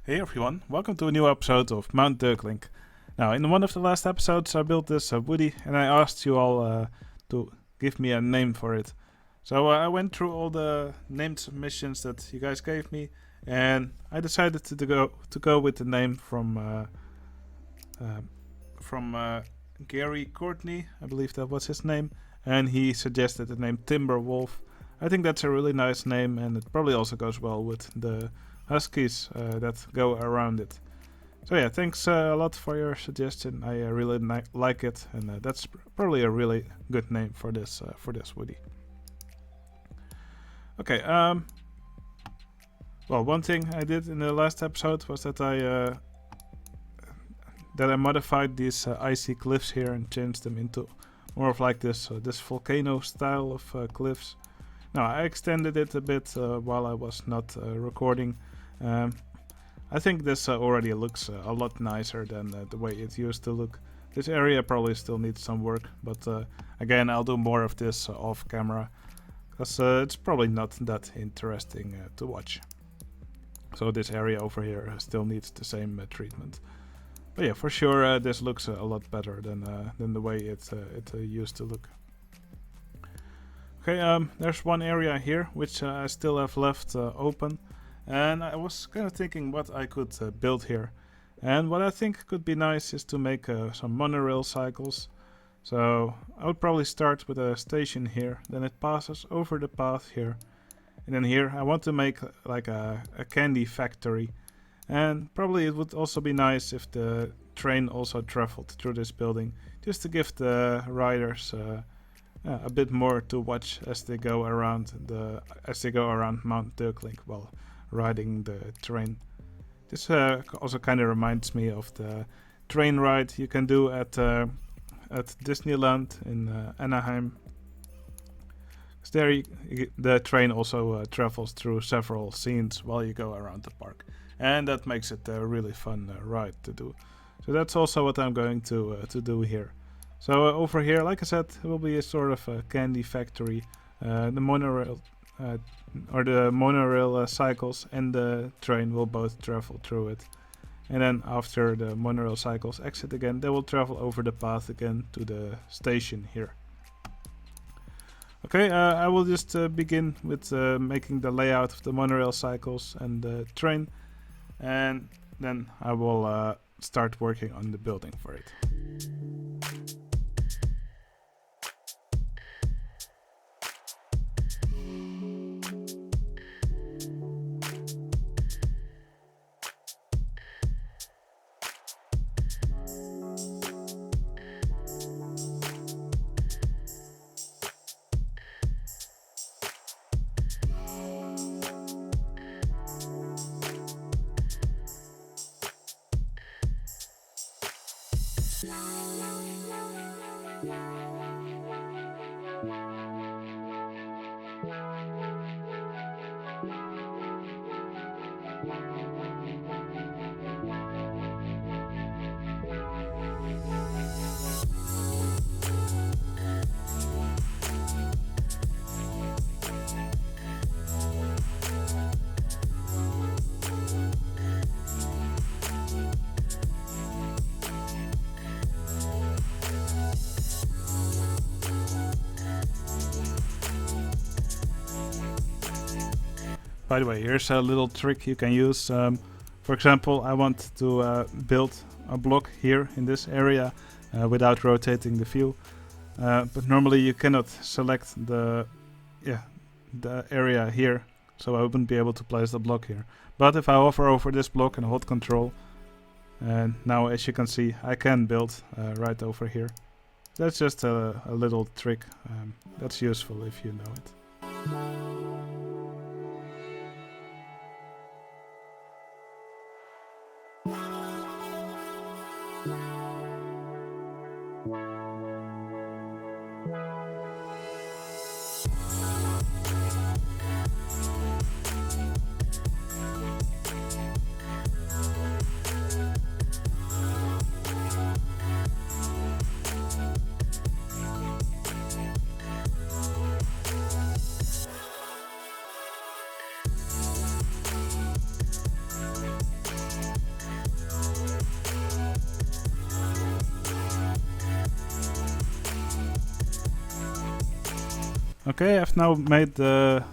Hey everyone, welcome to a new episode of Mount Deurklink. Now, in one of the last episodes, I built this woodie and I asked you all to give me a name for it. So I went through all the named submissions that you guys gave me, and I decided to go with the name from Gary Courtney, I believe that was his name, and he suggested the name Timberwolf. I think that's a really nice name, and it probably also goes well with the huskies that go around it. So yeah, thanks a lot for your suggestion. I really like it, and that's probably a really good name for this woodie. Okay. Well, one thing I did in the last episode was that I modified these icy cliffs here and changed them into more of like this volcano style of cliffs. Now I extended it a bit while I was not recording. I think this already looks a lot nicer than the way it used to look. This area probably still needs some work, but again, I'll do more of this off camera, because it's probably not that interesting to watch. So this area over here still needs the same treatment. But yeah, for sure this looks a lot better than the way it used to look. Okay, there's one area here which I still have left open. And I was kind of thinking what I could build here. And what I think could be nice is to make some monorail cycles. So I would probably start with a station here, then it passes over the path here. And then here I want to make like a candy factory. And probably it would also be nice if the train also traveled through this building, just to give the riders a bit more to watch as they go around Mount Deurklink while riding the train. This also kind of reminds me of the train ride you can do at Disneyland in Anaheim. There the train also travels through several scenes while you go around the park, and that makes it a really fun ride to do. So that's also what I'm going to do here. So over here, like I said, it will be a sort of a candy factory. The monorail cycles and the train will both travel through it. And then after the monorail cycles exit again, they will travel over the path again to the station here. Okay, I will just begin with making the layout of the monorail cycles and the train, and then I will start working on the building for it. By the way, here's a little trick you can use. For example, I want to build a block here in this area without rotating the view. But normally you cannot select the area here, so I wouldn't be able to place the block here. But if I hover over this block and hold Control, and now as you can see, I can build right over here. That's just a little trick that's useful if you know it. Okay, I've now made the,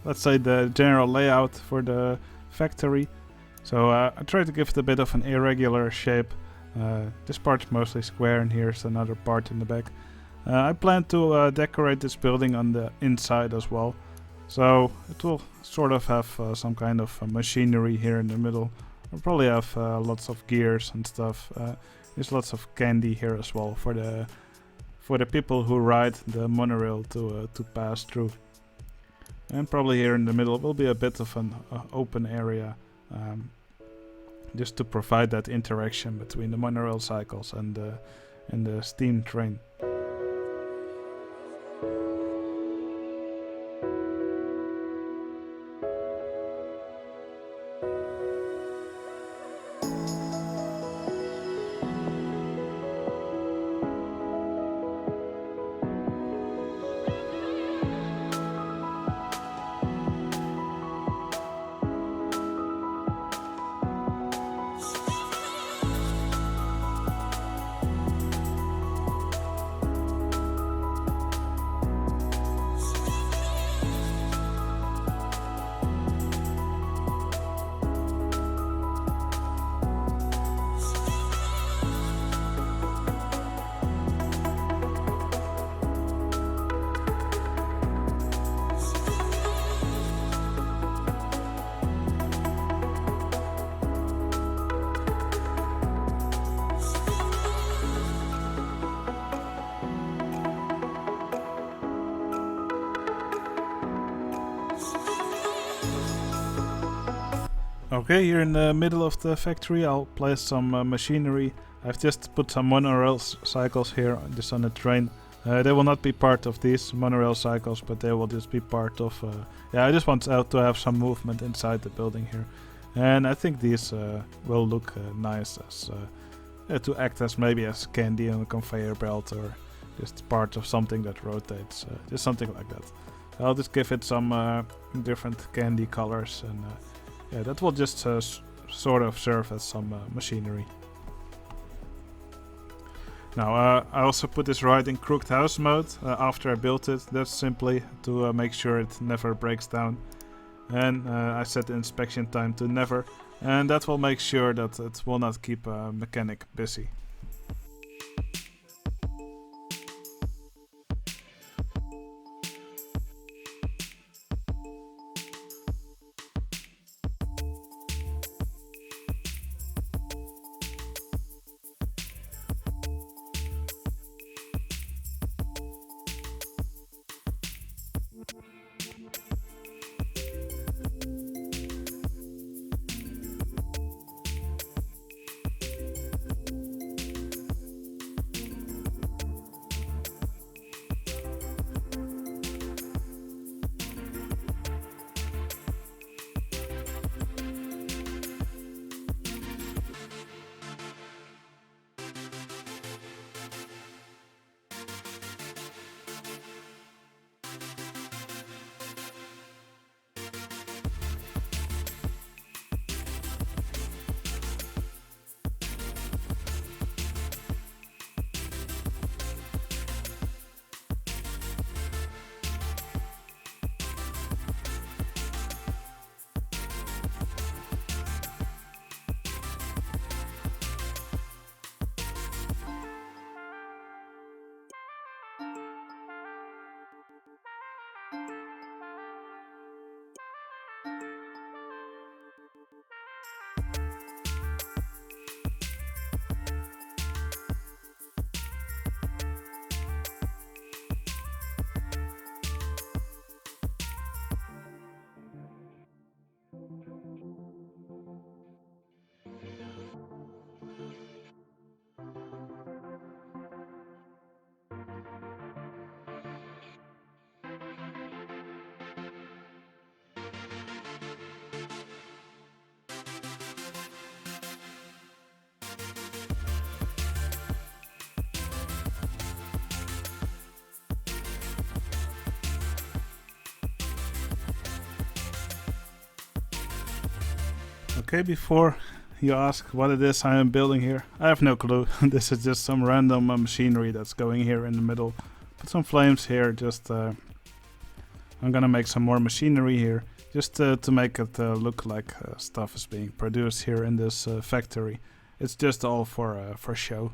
let's say the general layout for the factory. So I try to give it a bit of an irregular shape. This part's mostly square, and here's another part in the back. I plan to decorate this building on the inside as well. So it will sort of have some kind of machinery here in the middle. I'll probably have lots of gears and stuff. There's lots of candy here as well for the people who ride the monorail to pass through. And probably here in the middle will be a bit of an open area, just to provide that interaction between the monorail cycles and the steam train. Okay, here in the middle of the factory I'll place some machinery. I've just put some monorail cycles here, just on the train. They will not be part of these monorail cycles, but they will just be part of... I just want to have some movement inside the building here. And I think these will look nice as to act as maybe as candy on a conveyor belt, or just part of something that rotates, just something like that. I'll just give it some different candy colors, and that will just sort of serve as some machinery. Now I also put this right in crooked house mode after I built it. That's simply to make sure it never breaks down. And I set the inspection time to never, and that will make sure that it will not keep a mechanic busy. Okay, before you ask what it is I am building here, I have no clue. This is just some random machinery that's going here in the middle. put some flames here. Just I'm gonna make some more machinery here, just to make it look like stuff is being produced here in this factory. It's just all for show.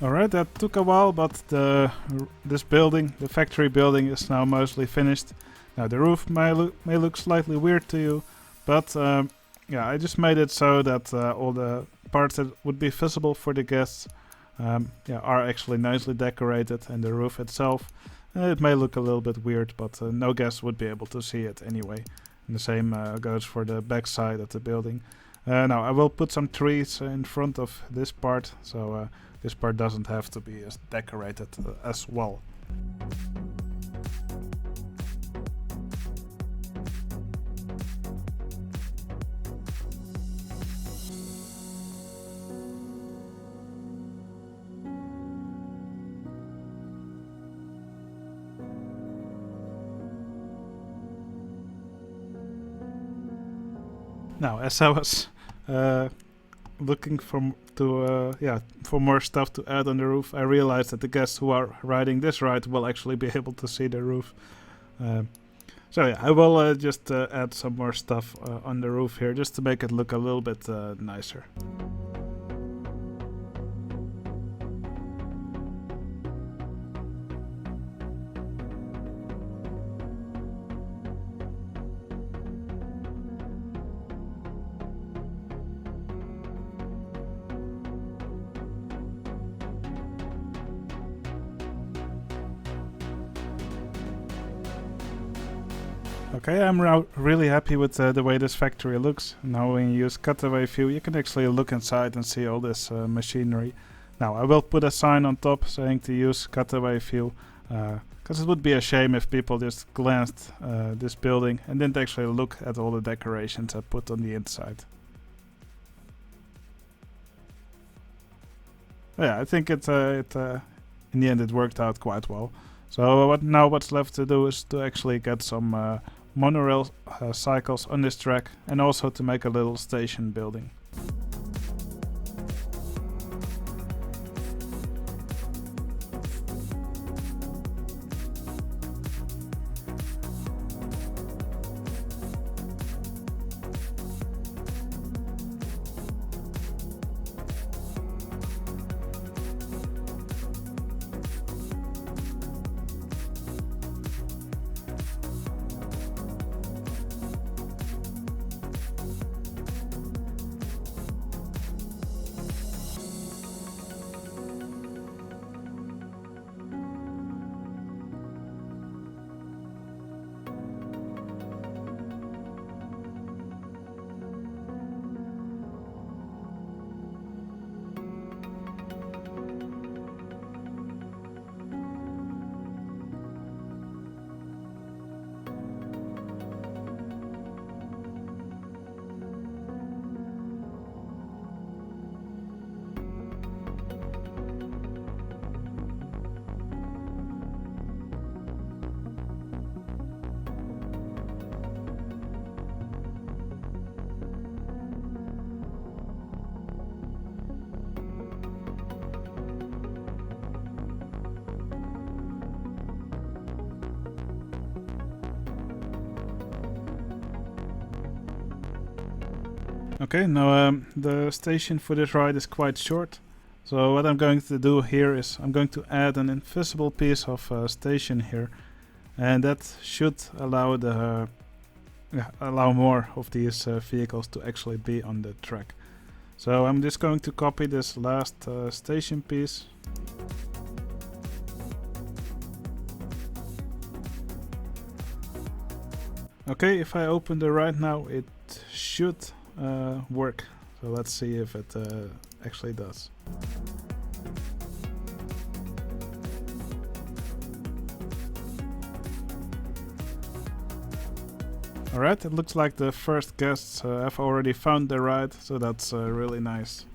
Alright, that took a while, but this building, the factory building, is now mostly finished. Now the roof may look slightly weird to you, but yeah, I just made it so that all the parts that would be visible for the guests yeah, are actually nicely decorated, and the roof itself, it may look a little bit weird, but no guest would be able to see it anyway. And the same goes for the back side of the building. Now I will put some trees in front of this part, so this part doesn't have to be as decorated as well. Now, as I was looking for more stuff to add on the roof, I realized that the guests who are riding this ride will actually be able to see the roof. So yeah, I will just add some more stuff on the roof here, just to make it look a little bit nicer. Okay, I'm really happy with the way this factory looks. Now when you use cutaway view, you can actually look inside and see all this machinery. Now I will put a sign on top saying to use cutaway view, because it would be a shame if people just glanced this building and didn't actually look at all the decorations I put on the inside. Yeah, I think it in the end it worked out quite well. So what's left to do is to actually get some monorail cycles on this track, and also to make a little station building. Okay, now the station for this ride is quite short. So what I'm going to do here is I'm going to add an invisible piece of station here, and that should allow allow more of these vehicles to actually be on the track. So I'm just going to copy this last station piece. Okay, if I open the ride now, it should work. So let's see if it actually does. Alright, it looks like the first guests have already found the ride, so that's really nice.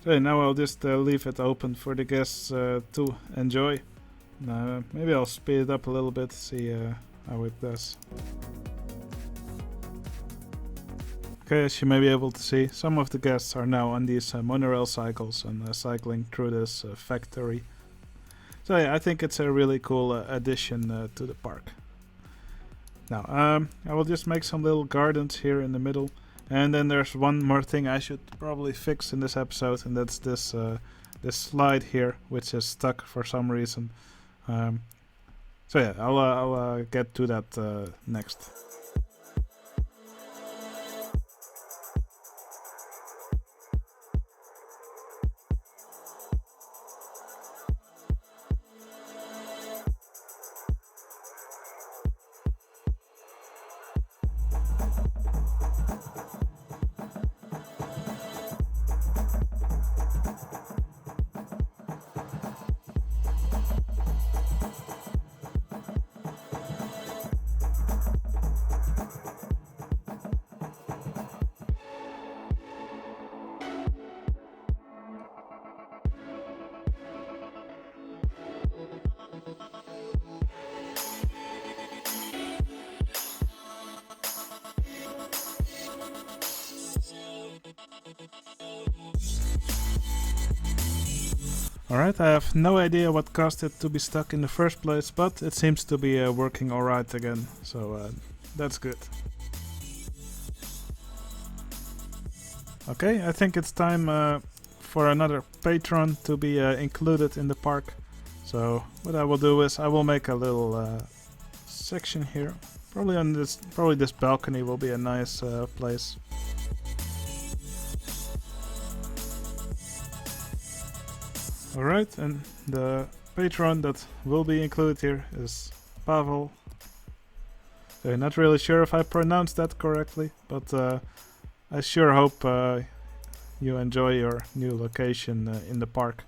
So now I'll just leave it open for the guests to enjoy. Maybe I'll speed it up a little bit, see how it does. Okay, as you may be able to see, some of the guests are now on these monorail cycles and cycling through this factory. So yeah, I think it's a really cool addition to the park. Now, I will just make some little gardens here in the middle. And then there's one more thing I should probably fix in this episode, and that's this slide here, which is stuck for some reason. So yeah, I'll get to that next. Alright, I have no idea what caused it to be stuck in the first place, but it seems to be working alright again, so that's good. Okay, I think it's time for another patron to be included in the park. So what I will do is I will make a little section here. Probably this balcony will be a nice place. Alright, and the patron that will be included here is Pavel. I'm not really sure if I pronounced that correctly, but I sure hope you enjoy your new location in the park.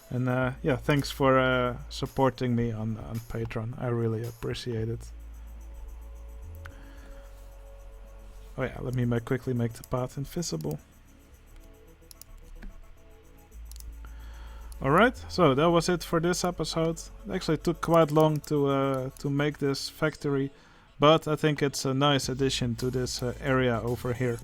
And yeah, thanks for supporting me on Patreon. I really appreciate it. Oh yeah, let me quickly make the path invisible. Alright, so that was it for this episode. It actually took quite long to make this factory, but I think it's a nice addition to this area over here.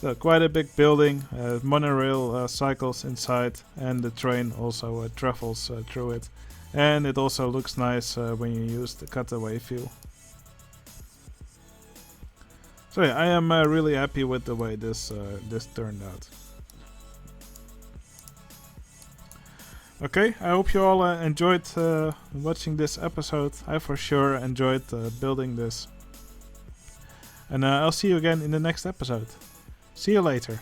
So quite a big building, monorail cycles inside, and the train also travels through it. And it also looks nice when you use the cutaway view. So yeah, I am really happy with the way this turned out. Okay, I hope you all enjoyed watching this episode. I for sure enjoyed building this. And I'll see you again in the next episode. See you later.